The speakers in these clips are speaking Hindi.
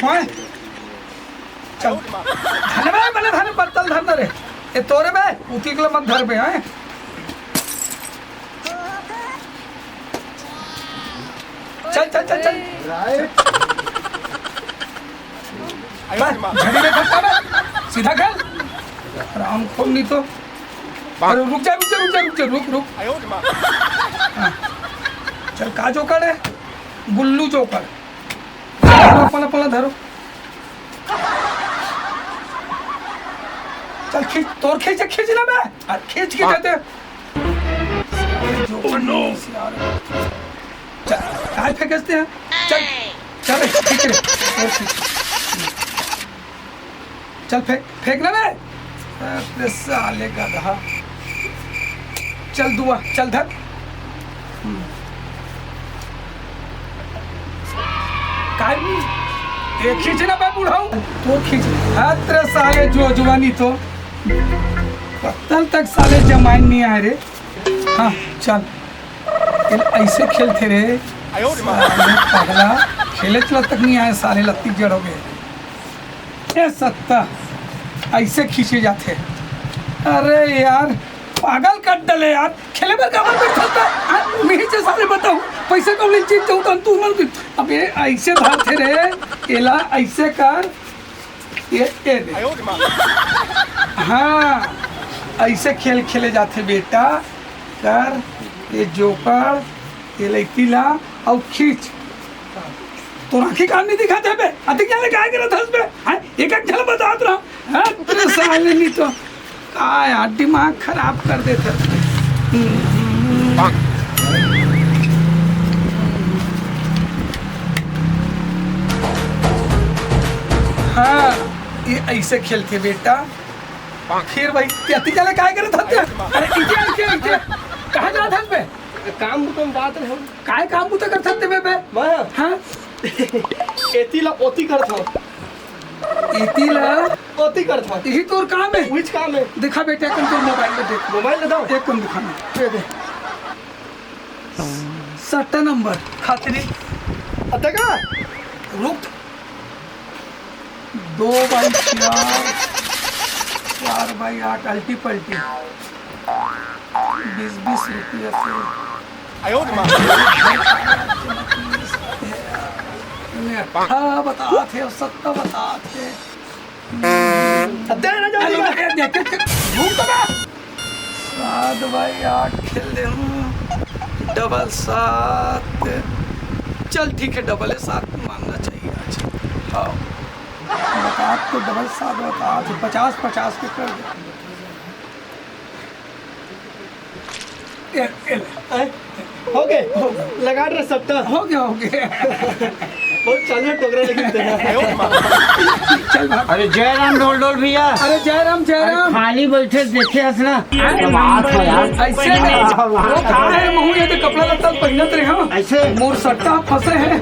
खोए चल धने में मैंने धने पत्तल धर रे ये तोरे में उठी के मत धर पे हैं चल चल चल चल झड़ी में धक्का में सीधा खेल राम खोल नहीं तो अरे रुक जा रुक जा रुक जा रुक जा रुक रुक चल का जोकर है गुल्लू जोकर पला पला धरो चल खींच तोर खींच खींच ना मैं अरे खींच के देते चल काय फेंकते हैं चल चल खींच रे और खींच चल फेंक फेंकना मैं अरे साले गधा चल दुआ चल धर काय ये खींचना मैं बुढ़ाऊ तो खींच तेरे साले जो जवानी तो पत्तल तक साले जमाइन नहीं आए रे हाँ चल ऐसे खेलते रे पगला खेले चला तक नहीं आए साले लत्ती जड़ हो गए ये सत्ता ऐसे खींचे जाते अरे यार पागल कर डले यार खेले पर कामर पे चलता है मैं ही सारे बताऊं पैसे कौन ले चीज जाऊं तू मन अब ये ऐसे धारते रे एला ऐसे कर ये दे हाँ ऐसे खेल खेले जाते बेटा कर ये जोकर ये लेतीला और खींच तो राखी काम नहीं दिखाते बे अधिक क्या काय करत हस बे हां एक एक झल बतात रहा हां तेरे साले नहीं तो काय यार दिमाग खराब कर देते हाँ ये ऐसे खेलते बेटा फिर भाई अति क्या काय करत हस अरे इके कहां जात हस बे काम तुम बात रहे काय काम तो कर सकते बे मैं हां एतीला ओती करत हो एतीला ओती करत हो यही तोर काम है व्हिच काम है दिखा बेटा कौन तो मोबाइल में देख मोबाइल ले दो एक कौन दिखाना दे दे 7 नंबर खातरी अते का रुक 2/4 4/8 अल्टी पल्टी 20 रुपया से आयो रे मां बता थे 70 बता थे अते ना जा देख 7/8 खेल ले हूँ डबल 7 चल ठीक है डबल 7 मानना चाहिए आज हाँ बता तो डबल 7 बता थे 50 के कर दे हो गए लगा रहे 70 हो गया बहुत चल रहा टोकरा लेकिन चल भाग अरे जय राम डोल डोल भैया अरे जय राम खाली बैठे देखे हस ना ऐसे नहीं वो कहाँ है महू ये तो कपड़ा लत्ता पहनत रहे हम ऐसे मोर सट्टा फंसे हैं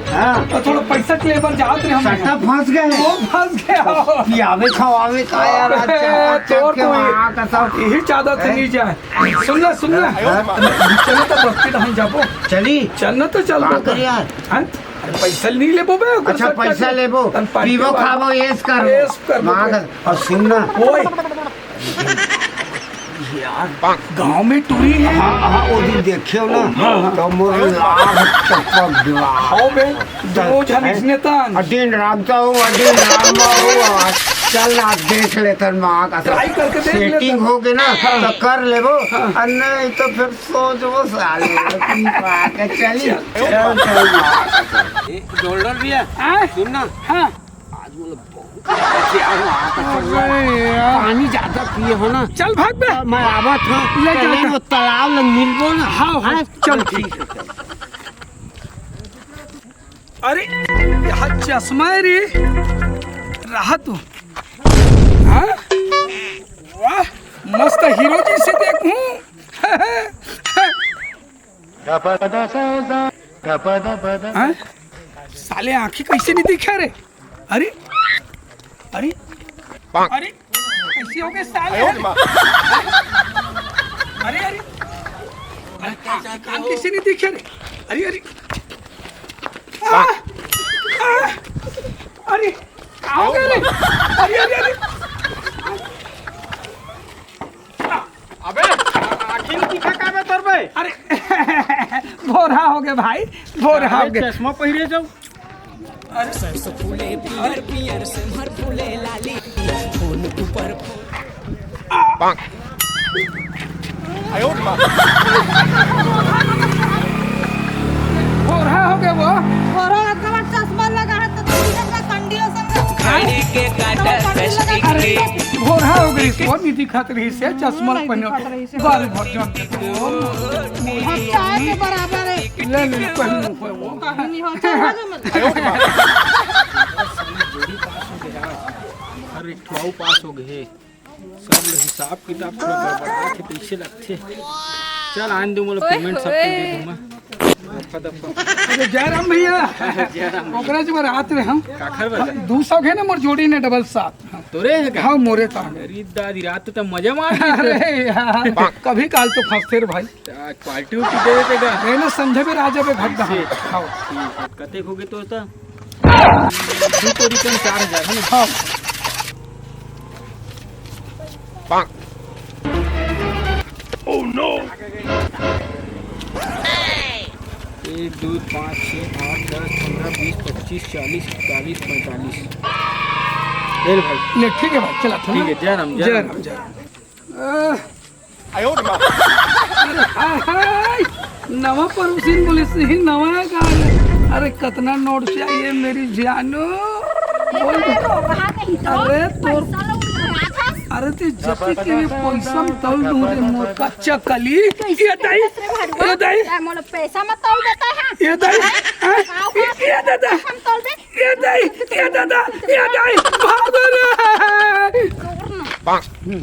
तो थोड़ा पैसा के लेबर जात रहे हम सट्टा फंस गए वो फंस गया पियावे खवावे का यार तोर तो यही चाहता था नहीं जाए सुन ले चलो तो बस्ती हम जाबो चली चलना तो चल यार पैसा नहीं ले बो अच्छा पैसा लेबो पीबो खाबो ऐस कर और सुनना ओए यार गांव में टूरी है हाँ वो दिन देखियो ना तो मोर लाभ चपक दिला हां बे दो जन इसने तान अडिन रामता हूँ अडिन रामा हूँ चल ना देख लेते माँ का ट्राई करके देख लेते सेटिंग हो गए ना तो कर लेबो और नहीं तो फिर सोचबो साले के चली चल डोलर भी है सुन ना हां आज पानी ज्यादा पिए हो ना चल भाग बे मैं आवत हूँ ले जा वो तालाब लग मिलबो ना हाँ चल ठीक है अरे यहाँ चश्मा है रे रहा तू हाँ वाह मस्त हीरो जी से देखूं हाँ? साले आंखें कैसे नहीं दिखा रे अरे अरे अरे कैसे हो गए साले अरे अरे कान कैसे नहीं दिखे रे अरे अरे रे आओगे रे अरे अरे अरे अबे आखिर तीखा का बे तोर बे अरे भोरा हो गए भाई भोरा हो गए चश्मा पहिरे जाऊ भोरा हो गए वो चश्मा लगा है तो कंडियो अरे भोरा हो गई इसको नहीं दिखत रही से चश्मा पहनो बाल भर जान चाय के बराबर है ले ले पहनो पे वो कहानी हो चल अरे ठुआऊ पास हो गए सब हिसाब किताब थोड़ा गड़बड़ा के पीछे लगते चल आन दो मोला पेमेंट सब दे दूं मैं दफा दफा अरे जयराम भैया ओकरा जब रात में हम काखर बजा 200 घे ना मोर जोड़ी ने डबल 7 तोरे है का हाँ मोरे ता अरे दादी रात तो मजा मार अरे यार कभी काल तो फंसते रे भाई आज पार्टी उठी दे देगा मैंने समझे भी राजा पे घट दहा खाओ ठीक है कते हो गए तो दू को रिटर्न 4000 है ना खाओ एक दो पाँच छः आठ 10 15 20 25 40 41 45 ले भाई ले ठीक है भाई चला ठीक है जय राम जय राम जयराम हाय नवा पड़ोसी बोले से ही नवा गाल अरे कितना नोट चाहिए मेरी जानू बोल अरे तोर अरे ते जति के पैसा में तौल दूं रे मोर कच्चा कली ये दाई मोला पैसा मत तौल देता है ये दादा हम तौल दे ये दादा भाग रे